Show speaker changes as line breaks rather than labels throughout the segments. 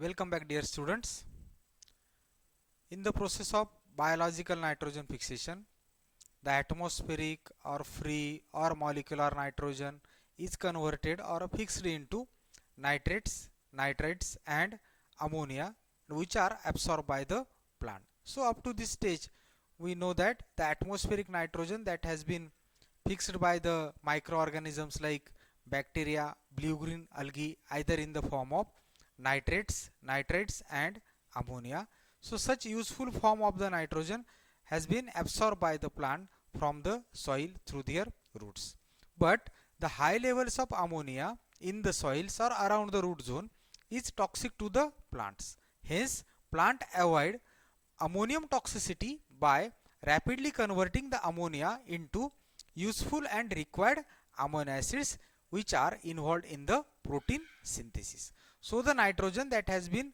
Welcome back, dear students. In the process of biological nitrogen fixation, the atmospheric or free or molecular nitrogen is converted or fixed into nitrates, nitrites and ammonia, which are absorbed by the plant. So up to this stage, we know that the atmospheric nitrogen that has been fixed by the microorganisms like bacteria, blue-green algae, either in the form of nitrates, nitrites and ammonia. So such useful form of the nitrogen has been absorbed by the plant from the soil through their roots. But the high levels of ammonia in the soils or around the root zone is toxic to the plants. Hence, plant avoid ammonium toxicity by rapidly converting the ammonia into useful and required amino acids which are involved in the protein synthesis. So the nitrogen that has been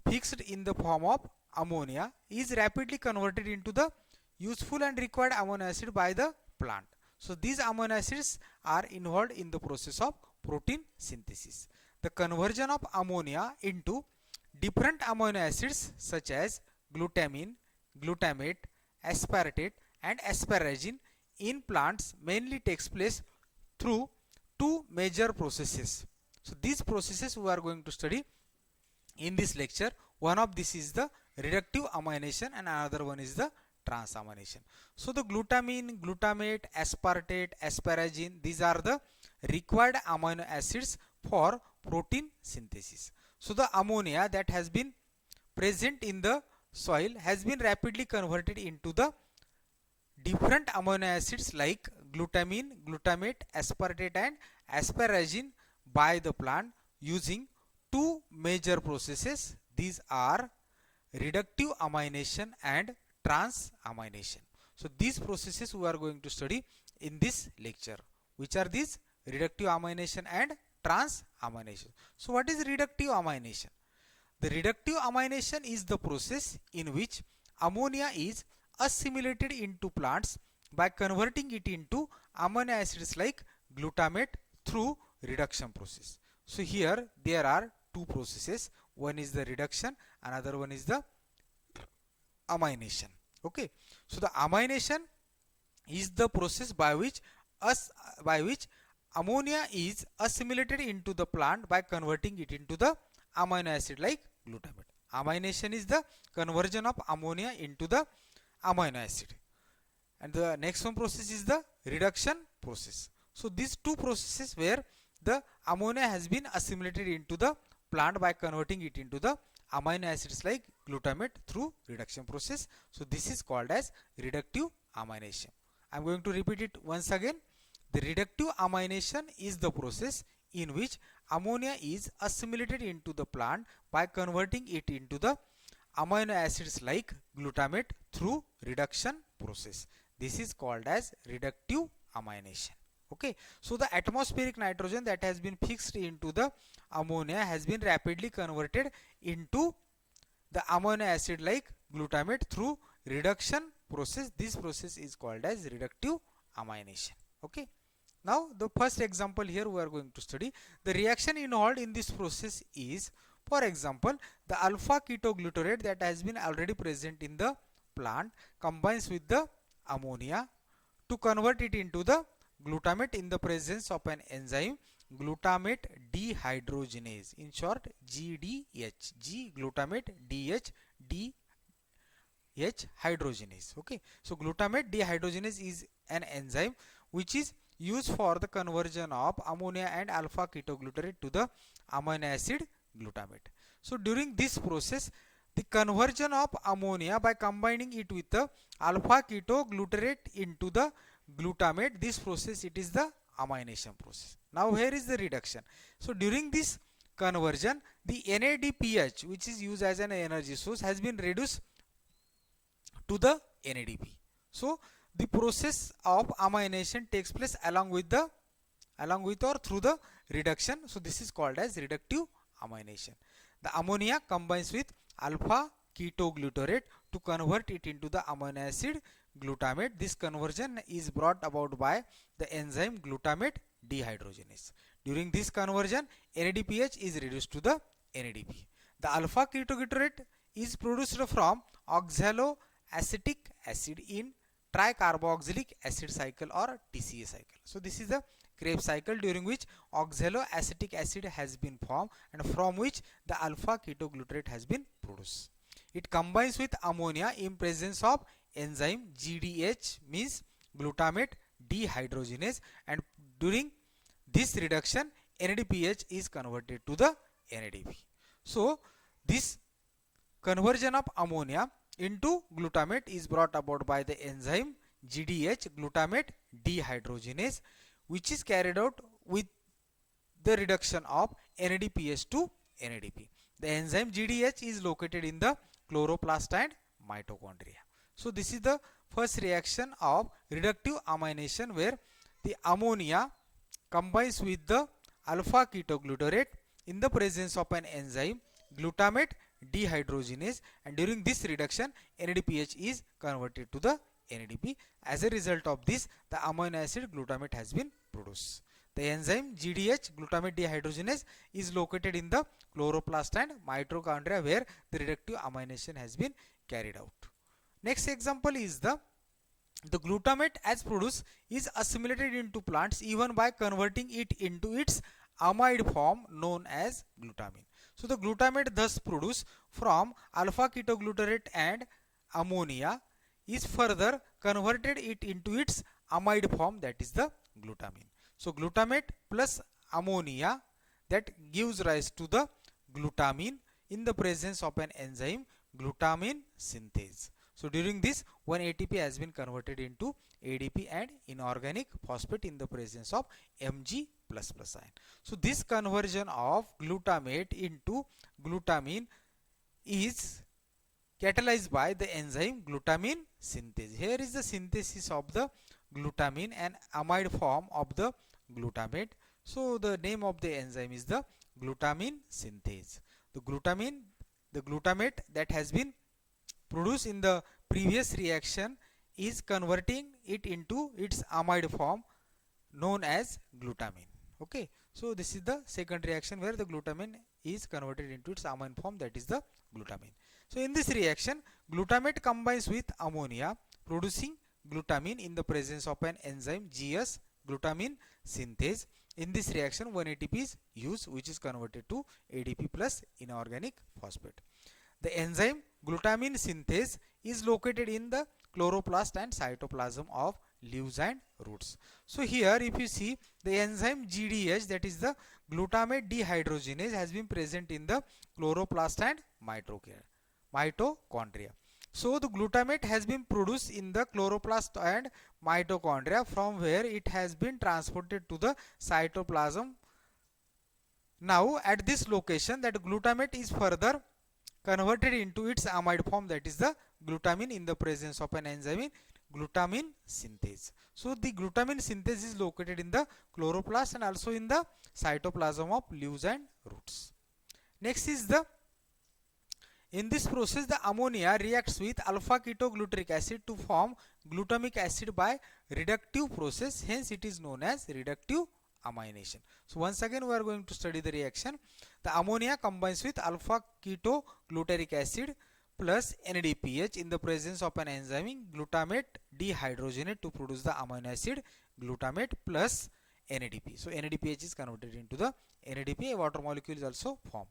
fixed in the form of ammonia is rapidly converted into the useful and required amino acid by the plant. So these amino acids are involved in the process of protein synthesis. The conversion of ammonia into different amino acids such as glutamine, glutamate, aspartate and asparagine in plants mainly takes place through two major processes. So these processes we are going to study in this lecture. One of this is the reductive amination and another one is the transamination. So the glutamine, glutamate, aspartate, asparagine, these are the required amino acids for protein synthesis. So the ammonia that has been present in the soil has been rapidly converted into the different amino acids like glutamine, glutamate, aspartate and asparagine by the plant using two major processes. These are reductive amination and transamination. So these processes we are going to study in this lecture. Which are these? Reductive amination and transamination. So what is reductive amination? The reductive amination is the process in which ammonia is assimilated into plants by converting it into amino acids like glutamate through reduction process. So here there are two processes. One is the reduction, another one is the amination. Okay. So the amination is the process by which ammonia is assimilated into the plant by converting it into the amino acid like glutamate. Amination is the conversion of ammonia into the amino acid. And the next one process is the reduction process. So these two processes where the ammonia has been assimilated into the plant by converting it into the amino acids like glutamate through reduction process. So this is called as reductive amination. I am going to repeat it once again. The reductive amination is the process in which ammonia is assimilated into the plant by converting it into the amino acids like glutamate through reduction process. This is called as reductive amination. Okay. So the atmospheric nitrogen that has been fixed into the ammonia has been rapidly converted into the amino acid like glutamate through reduction process. This process is called as reductive amination. Okay. Now the first example here we are going to study. The reaction involved in this process is, for example, the alpha ketoglutarate that has been already present in the plant combines with the ammonia to convert it into the glutamate in the presence of an enzyme glutamate dehydrogenase, in short GDH, G glutamate DH hydrogenase. Okay, so glutamate dehydrogenase is an enzyme which is used for the conversion of ammonia and alpha ketoglutarate to the amino acid glutamate. So during this process, the conversion of ammonia by combining it with the alpha ketoglutarate into the glutamate, this process it is the amination process. Now here is the reduction. So during this conversion, the NADPH, which is used as an energy source, has been reduced to the NADP. So the process of amination takes place along with or through the reduction. So this is called as reductive amination. The ammonia combines with alpha ketoglutarate to convert it into the amino acid glutamate. This conversion is brought about by the enzyme glutamate dehydrogenase. During this conversion, NADPH is reduced to the NADP. The alpha ketoglutarate is produced from oxaloacetic acid in tricarboxylic acid cycle or TCA cycle. So this is the Krebs cycle during which oxaloacetic acid has been formed and from which the alpha ketoglutarate has been produced. It combines with ammonia in presence of enzyme GDH, means glutamate dehydrogenase, and during this reduction NADPH is converted to the NADP. So this conversion of ammonia into glutamate is brought about by the enzyme GDH, glutamate dehydrogenase, which is carried out with the reduction of NADPH to NADP. The enzyme GDH is located in the chloroplast and mitochondria. So this is the first reaction of reductive amination, where the ammonia combines with the alpha ketoglutarate in the presence of an enzyme glutamate dehydrogenase, and during this reduction NADPH is converted to the NADP. As a result of this, the amino acid glutamate has been produced. The enzyme GDH, glutamate dehydrogenase, is located in the chloroplast and mitochondria, where the reductive amination has been carried out. Next example is the glutamate as produced is assimilated into plants even by converting it into its amide form known as glutamine. So the glutamate thus produced from alpha ketoglutarate and ammonia is further converted it into its amide form, that is the glutamine. So glutamate plus ammonia, that gives rise to the glutamine in the presence of an enzyme glutamine synthase. So during this, one ATP has been converted into ADP and inorganic phosphate in the presence of Mg++ ion. So this conversion of glutamate into glutamine is catalyzed by the enzyme glutamine synthase. Here is the synthesis of the glutamine and amide form of the glutamate. So the name of the enzyme is the glutamine synthase. The glutamate that has been produced in the previous reaction is converting it into its amide form known as glutamine. Okay, so this is the second reaction where the glutamine is converted into its amine form, that is the glutamine. So in this reaction, glutamate combines with ammonia producing glutamine in the presence of an enzyme GS, glutamine synthase. In this reaction, 1 ATP is used, which is converted to ADP plus inorganic phosphate. The enzyme glutamine synthase is located in the chloroplast and cytoplasm of leaves and roots. So here if you see, the enzyme GDH, that is the glutamate dehydrogenase, has been present in the chloroplast and mitochondria. So the glutamate has been produced in the chloroplast and mitochondria, from where it has been transported to the cytoplasm. Now at this location, that glutamate is further converted into its amide form, that is the glutamine, in the presence of an enzyme glutamine synthase. So the glutamine synthase is located in the chloroplast and also in the cytoplasm of leaves and roots. Next is in this process, the ammonia reacts with alpha ketogluteric acid to form glutamic acid by reductive process. Hence it is known as reductive amination. So once again we are going to study the reaction. The ammonia combines with alpha ketogluteric acid plus NADPH in the presence of an enzyme glutamate dehydrogenase to produce the amino acid glutamate plus NADP. So NADPH is converted into the NADP. A water molecule is also formed.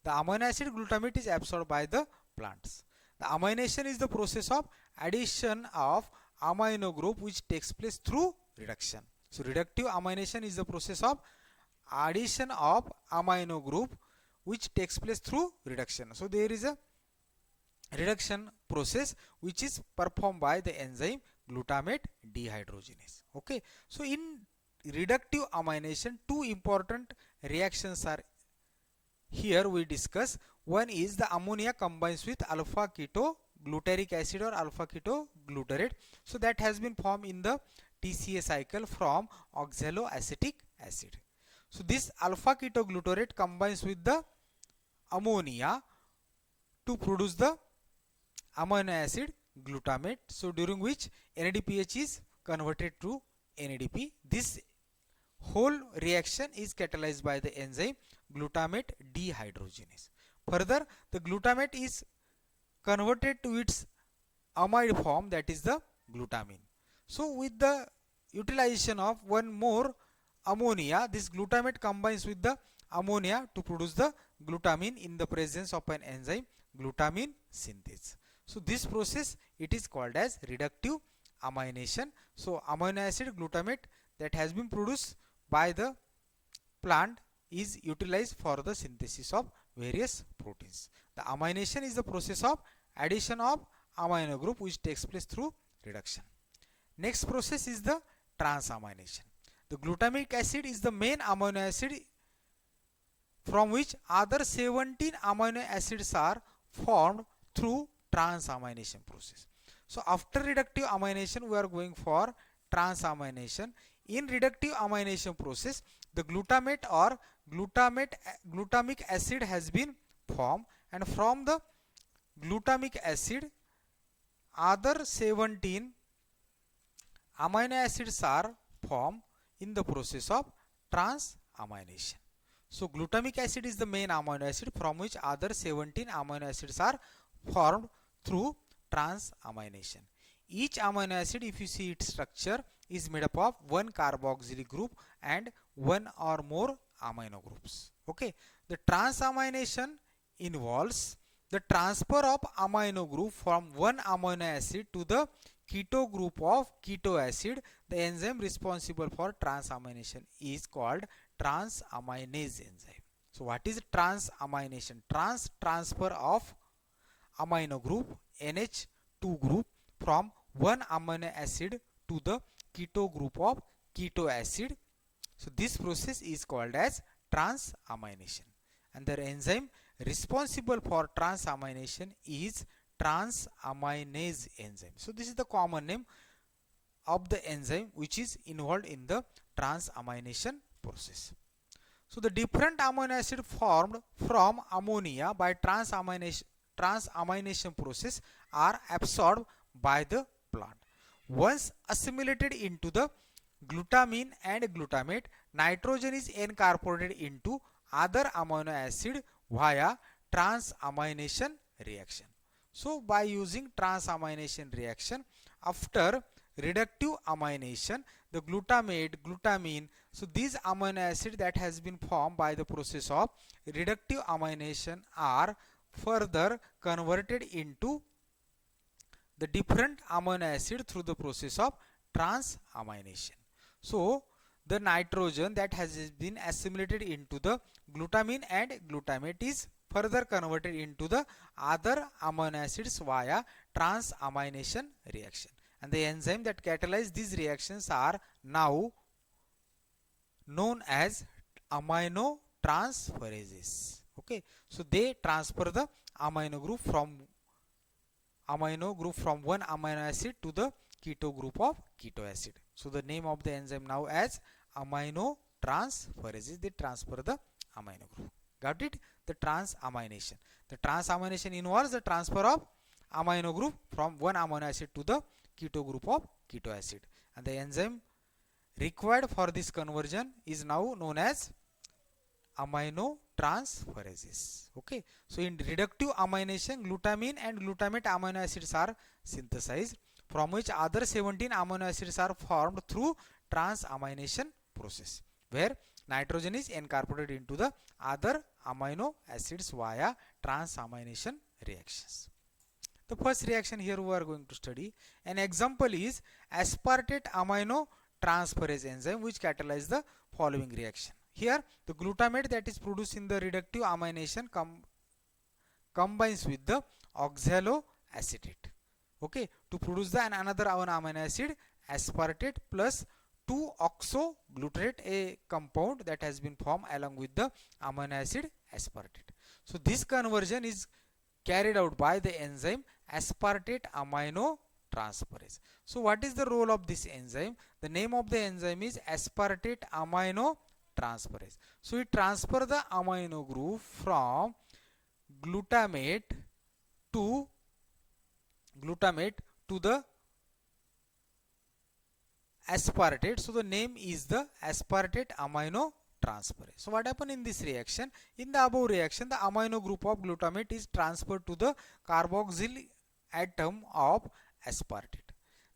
The amino acid glutamate is absorbed by the plants. The amination is the process of addition of amino group which takes place through reduction. So reductive amination is the process of addition of amino group which takes place through reduction. So there is a reduction process which is performed by the enzyme glutamate dehydrogenase. Okay, so in reductive amination, two important reactions are here we discuss. One is the ammonia combines with alpha ketogluteric acid or alpha ketoglutarate. So that has been formed in the TCA cycle from oxaloacetic acid. So this alpha ketoglutarate combines with the ammonia to produce the amino acid glutamate. So during which NADPH is converted to NADP. This whole reaction is catalyzed by the enzyme glutamate dehydrogenase. Further, the glutamate is converted to its amide form, that is the glutamine. So with the utilization of one more ammonia, this glutamate combines with the ammonia to produce the glutamine in the presence of an enzyme, glutamine synthase. So this process, it is called as reductive amination. So amino acid glutamate that has been produced by the plant is utilized for the synthesis of various proteins. The amination is the process of addition of amino group which takes place through reduction. Next process is the transamination. The glutamic acid is the main amino acid from which other 17 amino acids are formed through transamination process. So after reductive amination, we are going for transamination. In reductive amination process, the glutamate or glutamic acid has been formed, and from the glutamic acid other 17 amino acids are formed in the process of transamination. So glutamic acid is the main amino acid from which other 17 amino acids are formed through transamination. Each amino acid, if you see its structure, is made up of one carboxylic group and one or more amino groups. Okay, the transamination involves the transfer of amino group from one amino acid to the keto group of keto acid. The enzyme responsible for transamination is called transaminase enzyme. So what is transamination? Transfer of amino group NH2 group from one amino acid to the keto group of keto acid. So this process is called as transamination, and the enzyme responsible for transamination is transaminase enzyme. So this is the common name of the enzyme which is involved in the transamination process. So the different amino acid formed from ammonia by transamination process are absorbed by the plant. Once assimilated into the glutamine and glutamate, nitrogen is incorporated into other amino acid via transamination reaction. So by using transamination reaction, after reductive amination, the glutamate, glutamine, so these amino acid that has been formed by the process of reductive amination are further converted into the different amino acid through the process of transamination. So the nitrogen that has been assimilated into the glutamine and glutamate is further converted into the other amino acids via transamination reaction, and the enzyme that catalyze these reactions are now known as aminotransferases. Okay, so they transfer the amino group from one amino acid to the keto group of keto acid. So the name of the enzyme now as aminotransferases. They transfer the amino group. Got it? The transamination. The transamination involves the transfer of amino group from one amino acid to the keto group of keto acid, and the enzyme required for this conversion is now known as aminotransferases. Okay, so in reductive amination, glutamine and glutamate amino acids are synthesized, from which other 17 amino acids are formed through transamination process, where nitrogen is incorporated into the other amino acids via transamination reactions. The first reaction here we are going to study. An example is aspartate amino transferase enzyme which catalyzes the following reaction. Here the glutamate that is produced in the reductive amination combines with the oxaloacetate, okay, to produce the another amino acid aspartate plus 2-oxoglutarate, a compound that has been formed along with the amino acid aspartate. So this conversion is carried out by the enzyme aspartate amino transferase. So what is the role of this enzyme? The name of the enzyme is aspartate amino transferase. So it transfers the amino group from glutamate to the aspartate. So the name is the aspartate amino transferase. So what happened in this reaction? In the above reaction, the amino group of glutamate is transferred to the carboxyl atom of aspartate.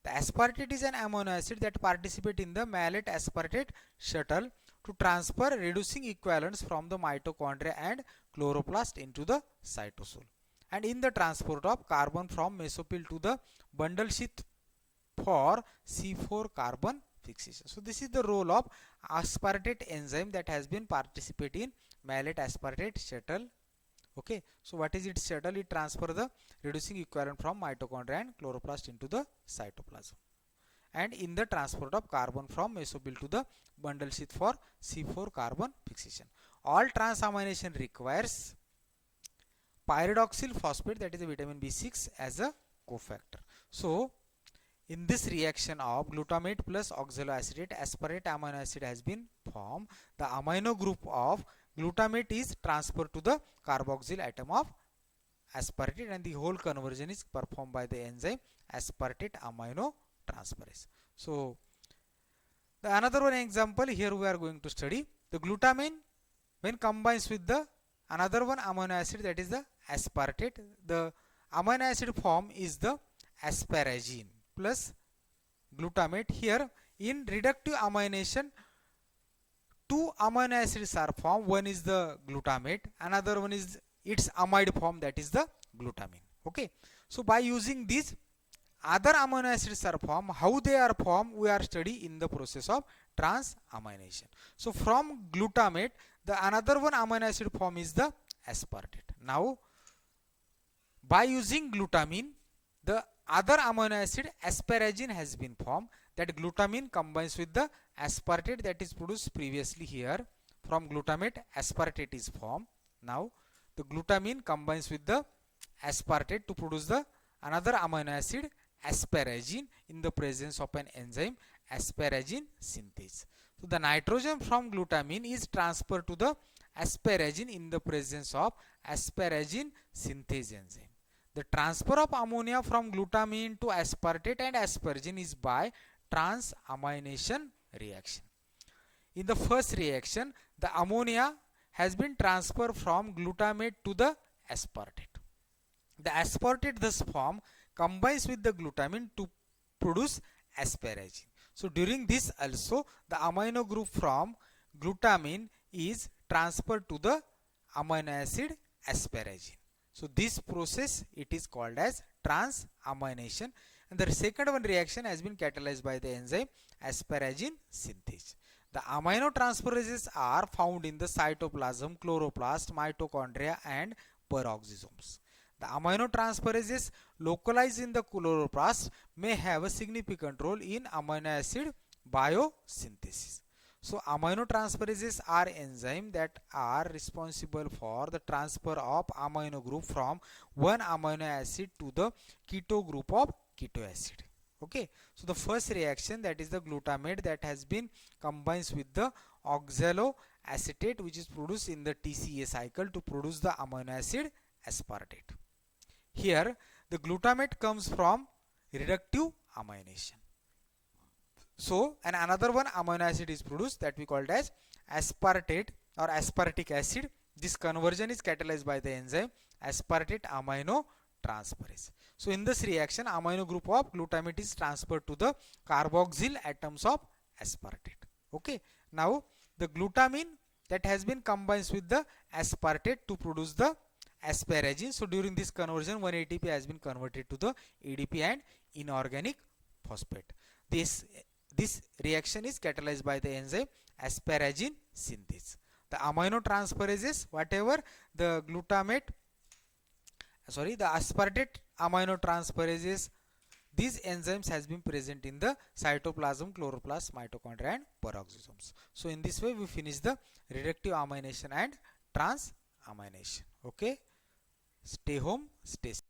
The aspartate is an amino acid that participate in the malate aspartate shuttle to transfer reducing equivalents from the mitochondria and chloroplast into the cytosol, and in the transport of carbon from mesophyll to the bundle sheath for C4 carbon fixation. So this is the role of aspartate enzyme that has been participate in malate aspartate shuttle. Okay, so what is its shuttle? It transfer the reducing equivalent from mitochondria and chloroplast into the cytoplasm, and in the transport of carbon from mesophyll to the bundle sheath for C4 carbon fixation. All transamination requires pyridoxal phosphate, that is a vitamin B6, as a cofactor. So in this reaction of glutamate plus oxaloacetate, aspartate amino acid has been formed. The amino group of glutamate is transferred to the carboxyl atom of aspartate, and the whole conversion is performed by the enzyme aspartate amino transferase. So the another one example here we are going to study the glutamine when combines with the another one amino acid, that is the aspartate. The amino acid form is the asparagine plus glutamate. Here in reductive amination, two amino acids are formed. One is the glutamate, another one is its amide form, that is the glutamine. Okay, so by using these other amino acids are formed, how they are formed we are study in the process of transamination. So from glutamate, the another one amino acid form is the aspartate. Now by using glutamine, the other amino acid asparagine has been formed. That glutamine combines with the aspartate that is produced previously here. From glutamate, aspartate is formed. Now the glutamine combines with the aspartate to produce the another amino acid asparagine in the presence of an enzyme asparagine synthase. So the nitrogen from glutamine is transferred to the asparagine in the presence of asparagine synthase enzyme. The transfer of ammonia from glutamine to aspartate and asparagine is by transamination reaction. In the first reaction, the ammonia has been transferred from glutamate to the aspartate. The aspartate thus form combines with the glutamine to produce asparagine. So during this also the amino group from glutamine is transferred to the amino acid asparagine. So this process it is called as transamination, and the second one reaction has been catalyzed by the enzyme asparagine synthase. The aminotransferases are found in the cytoplasm, chloroplast, mitochondria and peroxisomes. The aminotransferases localized in the chloroplast may have a significant role in amino acid biosynthesis. So aminotransferases are enzymes that are responsible for the transfer of amino group from one amino acid to the keto group of keto acid. Okay, so the first reaction, that is the glutamate that has been combines with the oxaloacetate, which is produced in the TCA cycle to produce the amino acid aspartate. Here the glutamate comes from reductive amination. So and another one amino acid is produced that we called as aspartate or aspartic acid. This conversion is catalyzed by the enzyme aspartate amino transferase. So in this reaction, amino group of glutamate is transferred to the carboxyl atoms of aspartate. Okay, now the glutamine that has been combines with the aspartate to produce the asparagine. So during this conversion, 1 ATP has been converted to the ADP and inorganic phosphate. This reaction is catalyzed by the enzyme asparagine synthase. The aminotransferases, whatever the aspartate aminotransferases, these enzymes has been present in the cytoplasm, chloroplast, mitochondria and peroxisomes. So in this way we finish the reductive amination and transamination. Okay, stay home, stay safe.